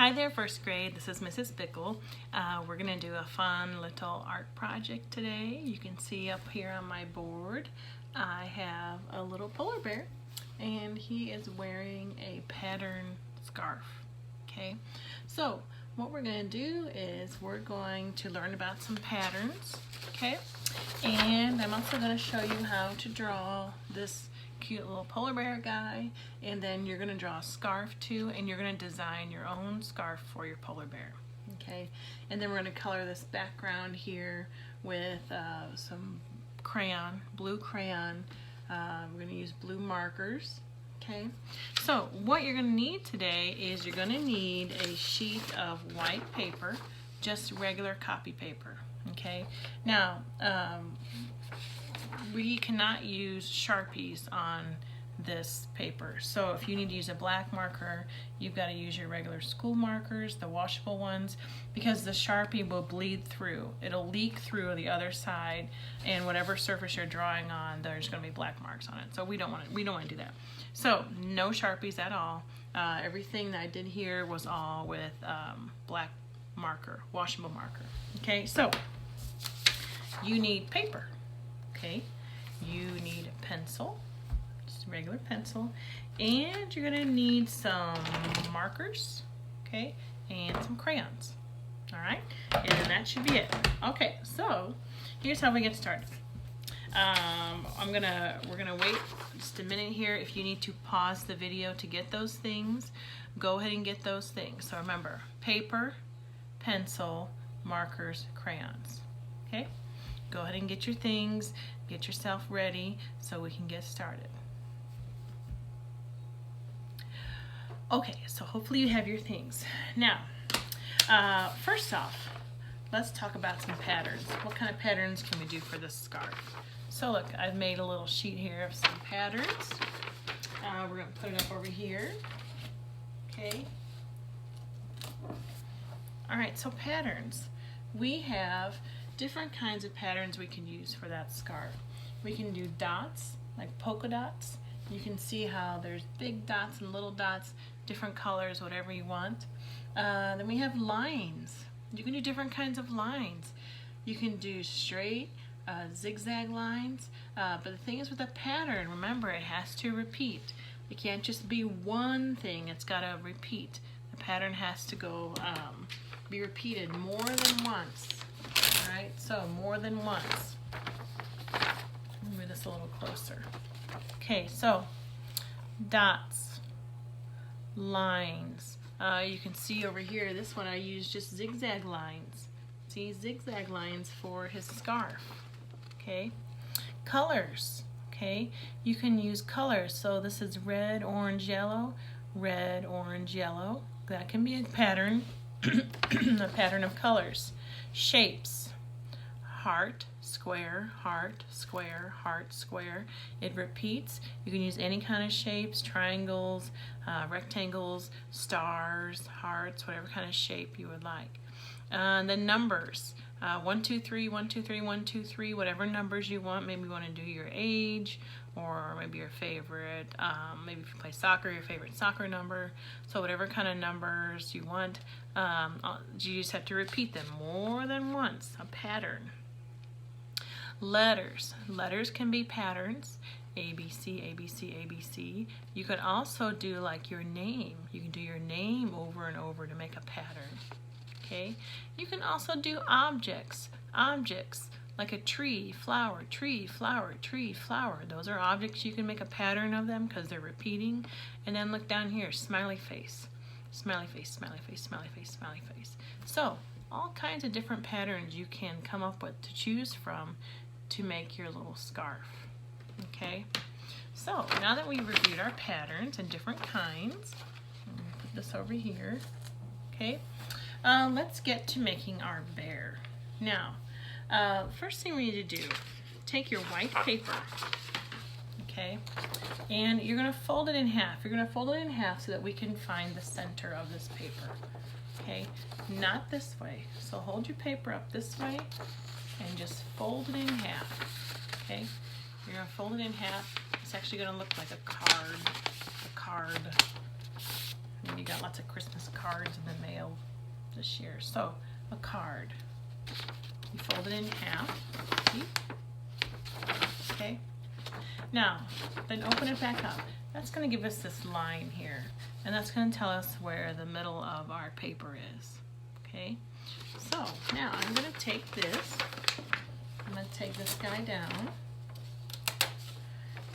Hi there, first grade. This is Mrs. Bickle. We're going to do a fun little art project today. You can see up here on my board I have a little polar bear and he is wearing a pattern scarf. Okay, so what we're going to do is we're going to learn about some patterns. Okay, and I'm also going to show you how to draw this cute little polar bear guy, and then you're going to draw a scarf too, and you're going to design your own scarf for your polar bear. Okay, and then we're going to color this background here with some crayon, blue crayon. We're going to use blue markers. Okay, so what you're going to need today is you're going to need a sheet of white paper, just regular copy paper. Okay, now we cannot use Sharpies on this paper, so if you need to use a black marker, you've got to use your regular school markers, the washable ones, because the Sharpie will bleed through. It'll leak through the other side, and whatever surface you're drawing on, there's going to be black marks on it. So we don't want to do that. So no Sharpies at all. Everything that I did here was all with black marker, washable marker. Okay, so you need paper. Okay, you need a pencil, just a regular pencil, and you're going to need some markers, okay, and some crayons. All right, and that should be it. Okay, so here's how we get started. We're gonna wait just a minute here. If you need to pause the video to get those things, go ahead and get those things. So remember, paper, pencil, markers, crayons. Okay, go ahead and get your things, get yourself ready so we can get started. Okay, so hopefully you have your things. Now, first off, let's talk about some patterns. What kind of patterns can we do for this scarf? So look, I've made a little sheet here of some patterns. We're going to put it up over here. Okay. All right, so patterns. We have different kinds of patterns we can use for that scarf. We can do dots, like polka dots. You can see how there's big dots and little dots, different colors, whatever you want. Then we have lines. You can do different kinds of lines. You can do straight, zigzag lines, but the thing is with a pattern, remember, it has to repeat. It can't just be one thing, it's got to repeat. The pattern has to go be repeated more than once. All right, so more than once. Move this a little closer. Okay, so dots, lines. You can see over here, this one I used just zigzag lines. See, zigzag lines for his scarf. Okay, colors. Okay, you can use colors. So this is red, orange, yellow, red, orange, yellow. That can be a pattern, a pattern of colors. Shapes, heart, square, heart, square, heart, square. It repeats. You can use any kind of shapes, triangles, rectangles, stars, hearts, whatever kind of shape you would like. The numbers, 1, 2, 3, 1, 2, 3, 1, 2, 3, whatever numbers you want. Maybe you want to do your age, or maybe your favorite, maybe if you play soccer, your favorite soccer number. So whatever kind of numbers you want, you just have to repeat them more than once, a pattern. Letters. Letters can be patterns. A, B, C, A, B, C, A, B, C. You could also do like your name. You can do your name over and over to make a pattern. Okay. You can also do objects. Objects like a tree, flower, tree, flower, tree, flower. Those are objects. You can make a pattern of them because they're repeating. And then look down here, smiley face. Smiley face, smiley face, smiley face, smiley face. So all kinds of different patterns you can come up with to choose from to make your little scarf. Okay, so now that we've reviewed our patterns and different kinds, I'm going to put this over here. Okay, let's get to making our bear. Now, first thing we need to do, take your white paper, okay, and you're going to fold it in half. You're going to fold it in half so that we can find the center of this paper. Okay, not this way. So hold your paper up this way and just fold it in half. Okay, you're going to fold it in half. It's actually going to look like a card. And you got got lots of Christmas cards in the mail this year. So, a card. You fold it in half. See? Okay. Now, then open it back up. That's going to give us this line here. And that's going to tell us where the middle of our paper is. Okay. So, now I'm going to take this. I'm going to take this guy down.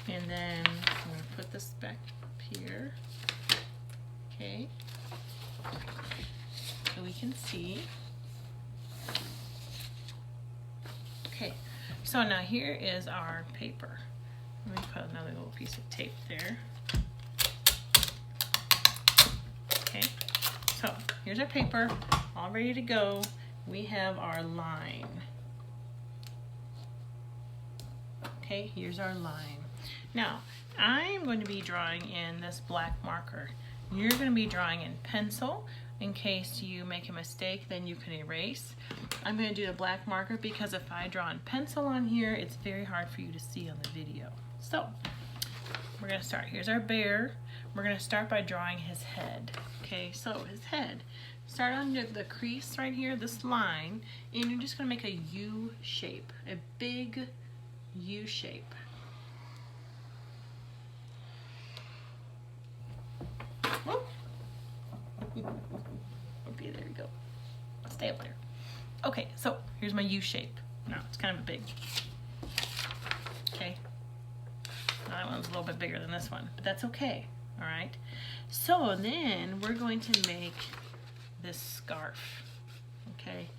And then I'm going to put this back up here. Okay. So we can see. Okay. So now here is our paper. Let me put another little piece of tape there. Okay. So here's our paper, all ready to go. We have our line. Okay, here's our line. Now, I'm going to be drawing in this black marker. You're going to be drawing in pencil. In case you make a mistake, then you can erase. I'm going to do the black marker because if I draw in pencil on here, it's very hard for you to see on the video. So, we're going to start. Here's our bear. We're going to start by drawing his head. Okay, so his head. Start on the crease right here, this line, and you're just going to make a U shape, a big U shape. Whoop. Okay, there we go. Stay up there. Okay, so here's my U shape. Now it's kind of a big. Okay. Now that one's a little bit bigger than this one, but that's okay. All right. So then we're going to make this scarf. Okay.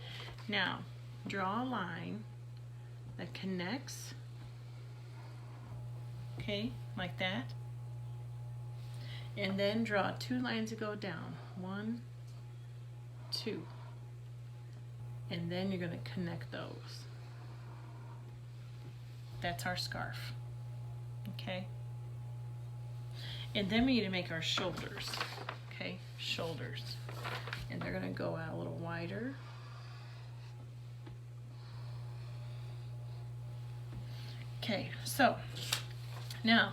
Now draw a line that connects. Okay, like that. And then draw 2 lines that go down. 1, 2. And then you're going to connect those. That's our scarf. Okay? And then we need to make our shoulders. Okay? Shoulders. And they're going to go out a little wider. Okay, so now,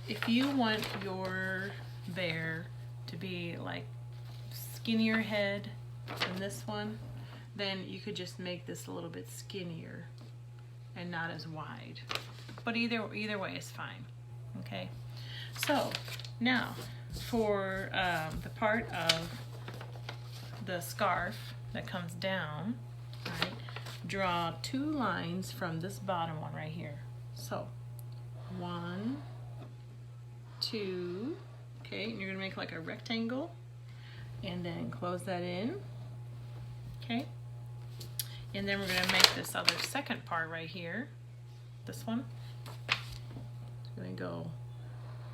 if you want your bear to be like skinnier head than this one, then you could just make this a little bit skinnier and not as wide. But either way is fine. Okay. So now for the part of the scarf that comes down, right, draw 2 lines from this bottom one right here. So 1, 2, okay, and you're gonna make like a rectangle and then close that in, okay, and then we're gonna make this other second part right here, this one. It's gonna go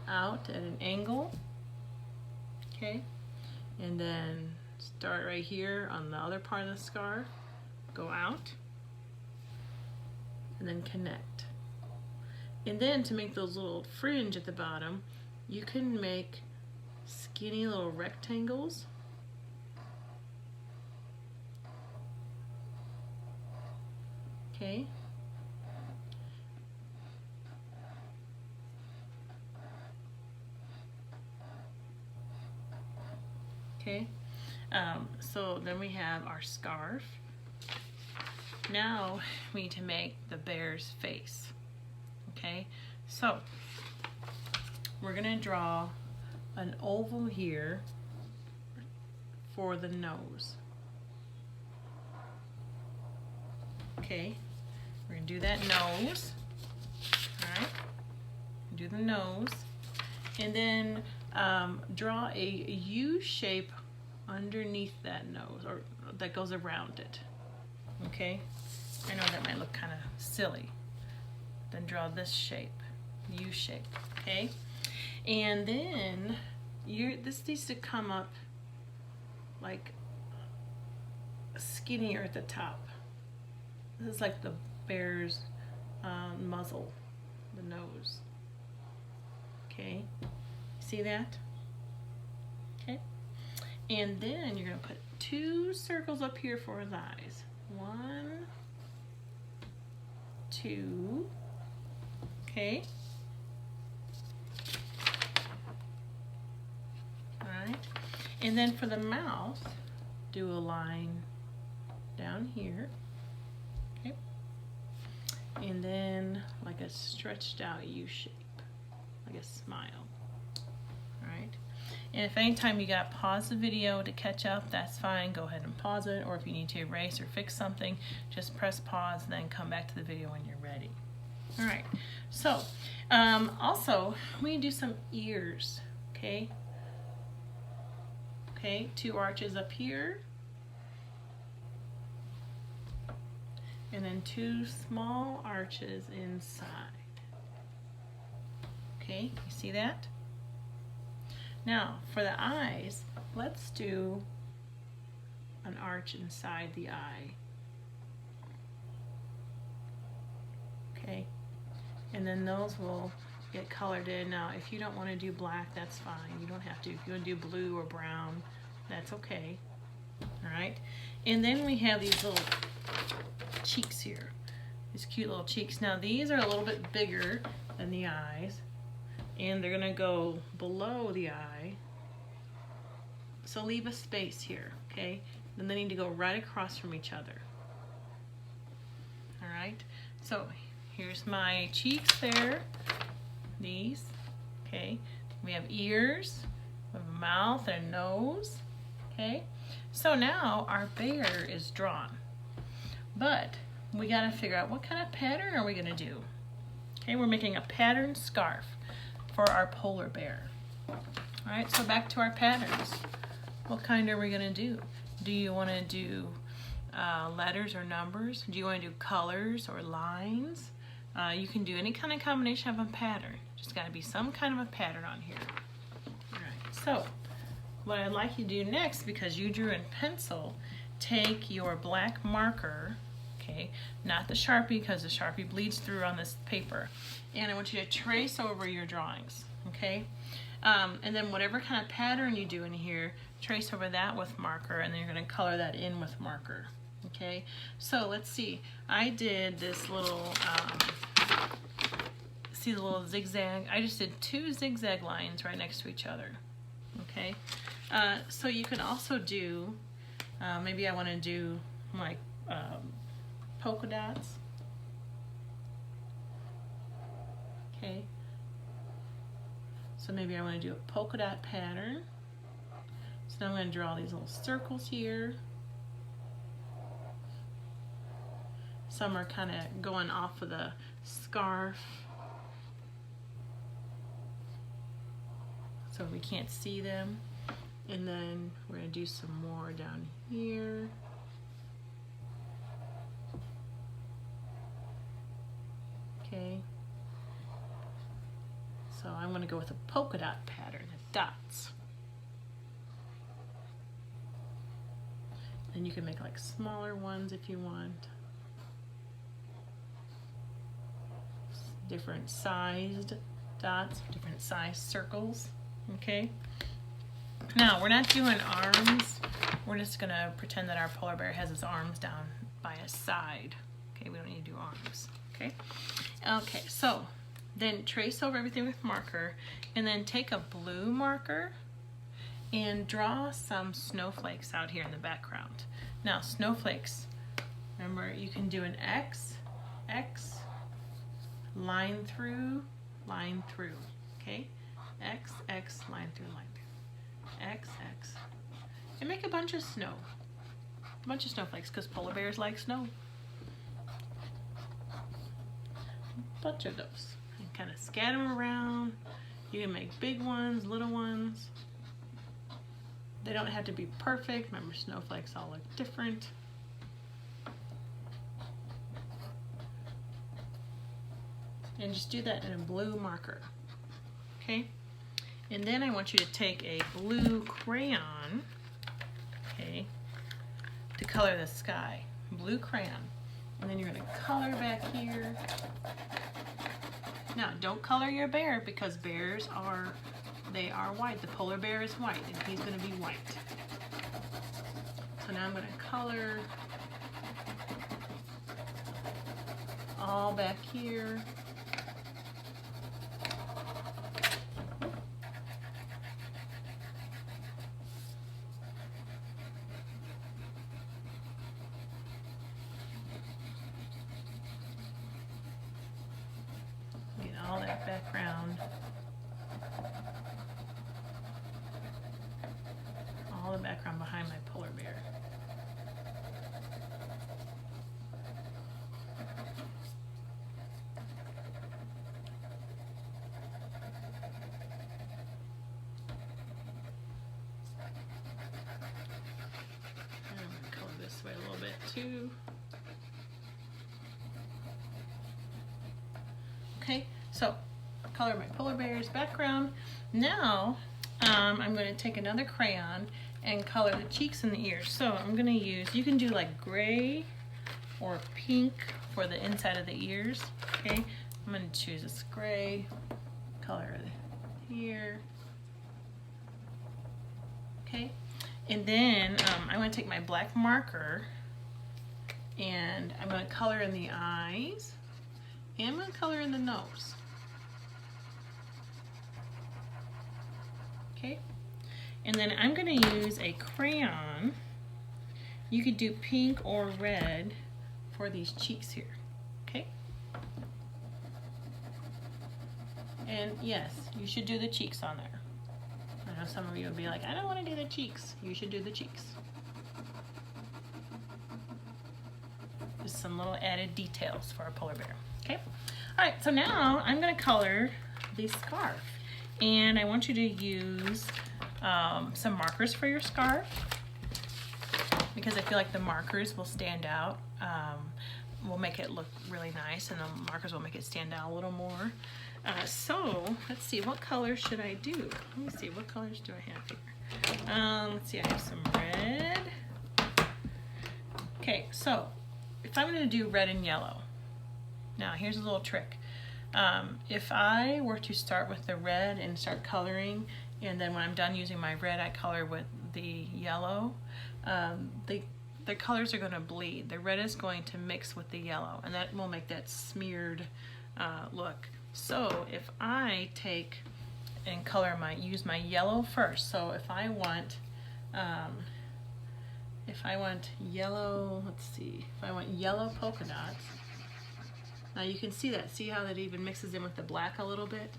out at an angle, okay, and then start right here on the other part of the scarf, go out, and then connect. And then to make those little fringe at the bottom, you can make skinny little rectangles. Okay. Okay. So then we have our scarf. Now we need to make the bear's face. Okay, so we're gonna draw an oval here for the nose. Okay, we're gonna do that nose. All right, do the nose, and then draw a U shape underneath that nose, or that goes around it. Okay, I know that might look kind of silly. Then draw this shape, U shape, okay? And then this needs to come up like skinnier at the top. This is like the bear's muzzle, the nose. Okay, see that? Okay, and then you're gonna put 2 circles up here for his eyes. 1, 2. Okay. All right. right? And then for the mouth, do a line down here, okay? And then like a stretched out U shape, like a smile, all right? And if anytime you got to pause the video to catch up, that's fine. Go ahead and pause it, or if you need to erase or fix something, just press pause and then come back to the video when you're ready. All right, so also we do some ears, okay? Okay, 2 arches up here, and then 2 small arches inside. Okay, you see that? Now, for the eyes, let's do an arch inside the eye. Okay, and then those will get colored in. Now, if you don't want to do black, that's fine. You don't have to. If you want to do blue or brown, that's okay. All right, and then we have these little cheeks here, these cute little cheeks. Now, these are a little bit bigger than the eyes, and they're gonna go below the eye. So leave a space here, okay? Then they need to go right across from each other. All right, so here's my cheeks there, these, okay? We have ears, we have a mouth and a nose, okay? So now our bear is drawn, but we gotta figure out what kind of pattern are we gonna do. Okay, we're making a pattern scarf for our polar bear. All right, so back to our patterns. What kind are we gonna do? Do you wanna do letters or numbers? Do you wanna do colors or lines? You can do any kind of combination of a pattern. Just gotta be some kind of a pattern on here. All right, so what I'd like you to do next, because you drew in pencil, take your black marker, okay, not the Sharpie, because the Sharpie bleeds through on this paper, and I want you to trace over your drawings, okay? And then whatever kind of pattern you do in here, trace over that with marker, and then you're going to color that in with marker, okay? So let's see, I did this little, see the little zigzag? I just did 2 zigzag lines right next to each other, okay? So you can also do, maybe I want to do like polka dots, okay? So maybe I want to do a polka dot pattern. So now I'm going to draw these little circles here. Some are kind of going off of the scarf, so we can't see them. And then we're going to do some more down here. Okay. So I'm going to go with a polka dot pattern of dots. And you can make like smaller ones if you want. Different sized dots, different sized circles, okay? Now, we're not doing arms. We're just going to pretend that our polar bear has his arms down by his side. Okay, we don't need to do arms, okay? Okay, so then trace over everything with marker, and then take a blue marker and draw some snowflakes out here in the background. Now, snowflakes, remember, you can do an X, X, line through, okay? X, X, line through, X, X. And make a bunch of snow. A bunch of snowflakes, because polar bears like snow. A bunch of those. And kind of scatter them around. You can make big ones, little ones. They don't have to be perfect. Remember, snowflakes all look different. And just do that in a blue marker, okay? And then I want you to take a blue crayon, okay, to color the sky. Blue crayon. And then you're gonna color back here. Now, don't color your bear, because bears are, they are white. The polar bear is white, and he's gonna be white. So now I'm gonna color all back here. background. All the background behind my polar bear. I'm going to color this way a little bit too. Okay, so color my polar bear's background. Now I'm going to take another crayon and color the cheeks and the ears. So I'm going to use, you can do like gray or pink for the inside of the ears. Okay, I'm going to choose this gray, color here. Okay, and then I'm going to take my black marker and I'm going to color in the eyes and I'm going to color in the nose. Okay, and then I'm going to use a crayon. You could do pink or red for these cheeks here. Okay, and yes, you should do the cheeks on there. I know some of you would be like, I don't want to do the cheeks. You should do the cheeks. Just some little added details for a polar bear. Okay, all right, so now I'm going to color the scarf. And I want you to use some markers for your scarf because I feel like the markers will stand out, will make it look really nice, and the markers will make it stand out a little more. So let's see, what color should I do? Let me see, what colors do I have here? Let's see, I have some red. Okay, so if I'm going to do red and yellow, now here's a little trick. If I were to start with the red and start coloring, and then when I'm done using my red, I color with the yellow, the colors are going to bleed. The red is going to mix with the yellow, and that will make that smeared look. So if I take and color use my yellow first. So if I want yellow, let's see, if I want yellow polka dots. Now you can see that. See how that even mixes in with the black a little bit?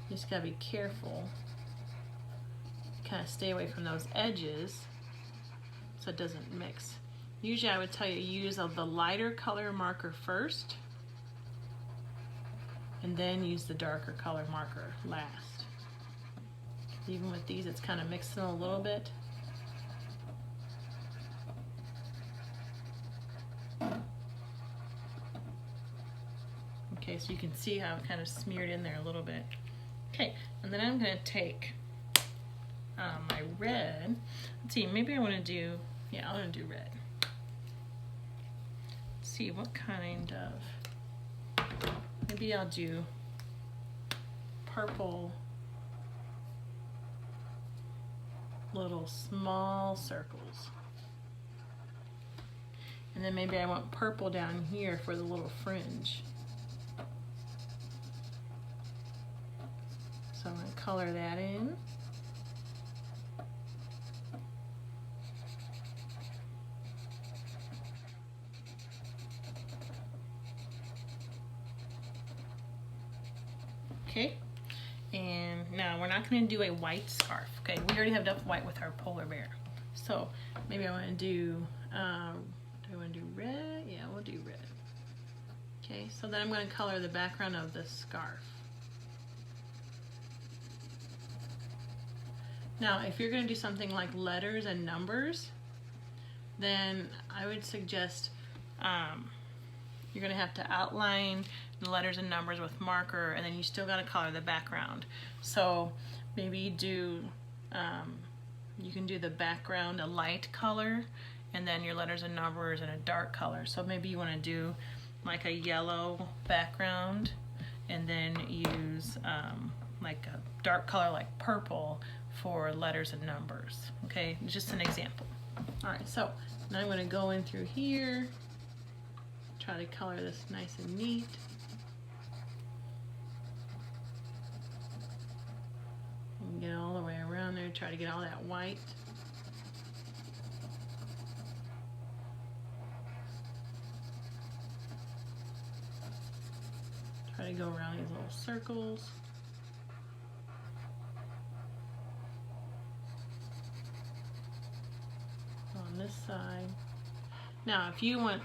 You just gotta be careful. Kind of stay away from those edges so it doesn't mix. Usually I would tell you use the lighter color marker first and then use the darker color marker last. Even with these, it's kind of mixing a little bit. Okay, so you can see how it kind of smeared in there a little bit. Okay, and then I'm going to take my red. Let's see, maybe I want to do, yeah, I'm going to do red. Let's see, what kind of, maybe I'll do purple little small circles. And then maybe I want purple down here for the little fringe. So I'm going to color that in. Okay, and now we're not going to do a white scarf. Okay, we already have enough white with our polar bear. So maybe I want to do, do I want to do red? Yeah, we'll do red. Okay, so then I'm going to color the background of the scarf. Now, if you're going to do something like letters and numbers, then I would suggest you're going to have to outline the letters and numbers with marker, and then you still got to color the background. So maybe do, you can do the background a light color, and then your letters and numbers in a dark color. So maybe you want to do like a yellow background, and then use like a dark color like purple for letters and numbers. Okay, just an example. All right, so now I'm going to go in through here, try to color this nice and neat. And get all the way around there, try to get all that white. Try to go around these little circles. On this side. Now, if you want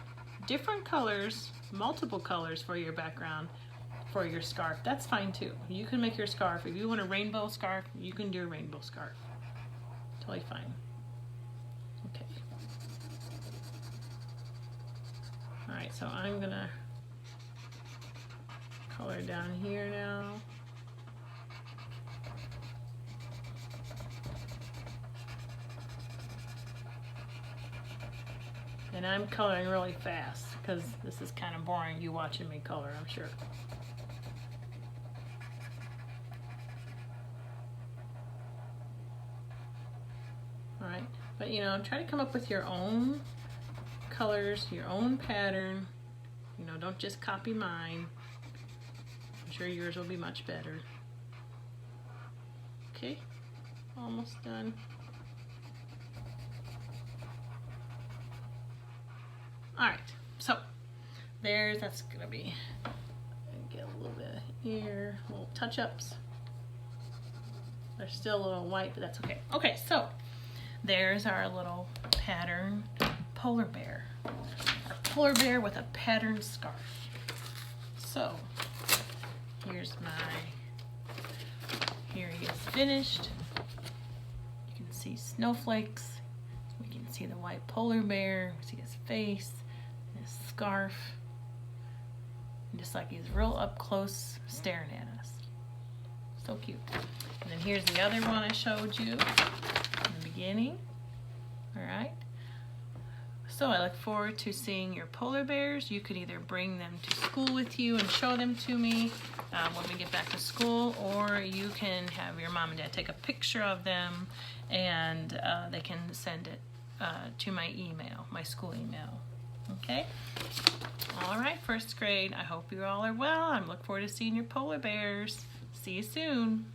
different colors, multiple colors for your background, for your scarf, that's fine too. You can make your scarf. If you want a rainbow scarf, you can do a rainbow scarf. Totally fine. Okay. All right, so I'm gonna color down here now. And I'm coloring really fast because this is kind of boring, you watching me color, I'm sure. All right, but you know, try to come up with your own colors, your own pattern. You know, don't just copy mine. I'm sure yours will be much better. Okay, almost done. All right, so that's gonna be, get a little bit here, little touch-ups. They're still a little white, but that's okay. Okay, so there's our little pattern polar bear. Our polar bear with a patterned scarf. So here he is finished. You can see snowflakes. We can see the white polar bear. We see his face, his scarf. And just like he's real up close staring at us. So cute. And then here's the other one I showed you in the beginning. All right. So I look forward to seeing your polar bears. You could either bring them to school with you and show them to me when we get back to school, or you can have your mom and dad take a picture of them and they can send it to my email, my school email. Okay? All right, first grade. I hope you all are well. I look forward to seeing your polar bears. See you soon.